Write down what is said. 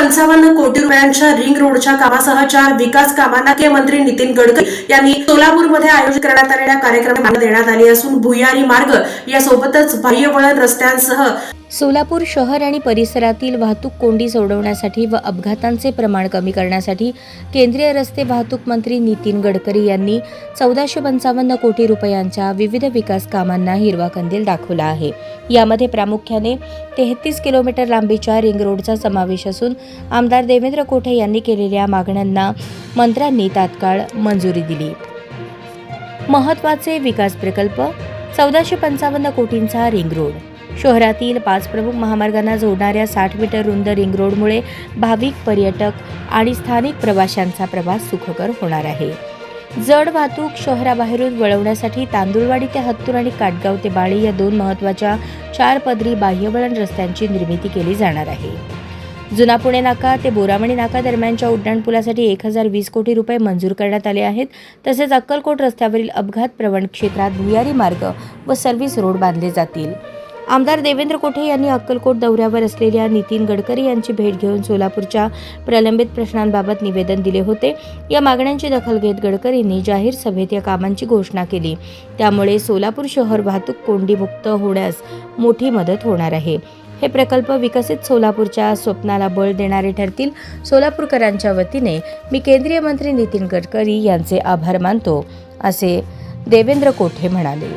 55 कोटी रुपयांच्या रिंग रोडच्या कामासह 4 विकास कामांना मुख्यमंत्री नितीन गडकरी यांनी सोलापूरमध्ये आयोजित करण्यात आलेल्या कार्यक्रमात देण्यात आली असून भुयारी मार्ग यासोबतच बाह्यवळण रस्त्यांसह सोलापूर शहर आणि परिसरातील वाहतूक कोंडी सोडवण्यासाठी व अपघातांचे प्रमाण कमी करण्यासाठी केंद्रीय रस्ते वाहतूक मंत्री नितीन गडकरी यांनी 1455 कोटी रुपयांच्या विविध विकास कामांना हिरवा कंदील दाखवला आहे। यामध्ये प्रामुख्याने 33 किलोमीटर लांबीच्या रिंग रोडचा समावेश असून आमदार देवेंद्र कोठे यांनी केलेल्या मागण्यांना मंत्र्यांनी तात्काळ मंजुरी दिली। महत्त्वाचे विकास प्रकल्प 1455 कोटींचा रिंग रोड। शहरातील 5 प्रमुख महामार्गांना जोडणाऱ्या 60 मीटर रुंद रिंग रोडमुळे भाविक, पर्यटक आणि स्थानिक प्रवाशांचा प्रवास सुखकर होणार आहे। जड वाहतूक शहराबाहेरून वळवण्यासाठी तांदुळवाडी ते हत्तूर आणि काटगाव ते बाळी या 2 महत्त्वाच्या 4 पदरी बाह्यवळण रस्त्यांची निर्मिती केली जाणार आहे। जुना पुणे नाका ते बोरामणी नाका दरम्यानच्या उड्डाणपुलासाठी 1020 कोटी रुपये मंजूर करण्यात आले आहेत। तसेच अक्कलकोट रस्त्यावरील अपघात प्रवण क्षेत्रात भुयारी मार्ग व सर्व्हिस रोड बांधले जातील। आमदार देवेंद्र कोठे यांनी अक्कलकोट दौऱ्यावर असलेल्या नितीन गडकरी यांची भेट घेऊन सोलापूरच्या प्रलंबित प्रश्नांबाबत निवेदन दिले होते। या मागण्यांची दखल घेत गडकरींनी जाहीर सभेत या कामांची घोषणा केली। त्यामुळे सोलापूर शहर वाहतूक कोंडीमुक्त होण्यास मोठी मदत होणार आहे। हे प्रकल्प विकसित सोलापूरच्या स्वप्नाला बळ देणारे ठरतील। सोलापूरकरांच्या वतीने मी केंद्रीय मंत्री नितीन गडकरी यांचे आभार मानतो, असे देवेंद्र कोठे म्हणाले।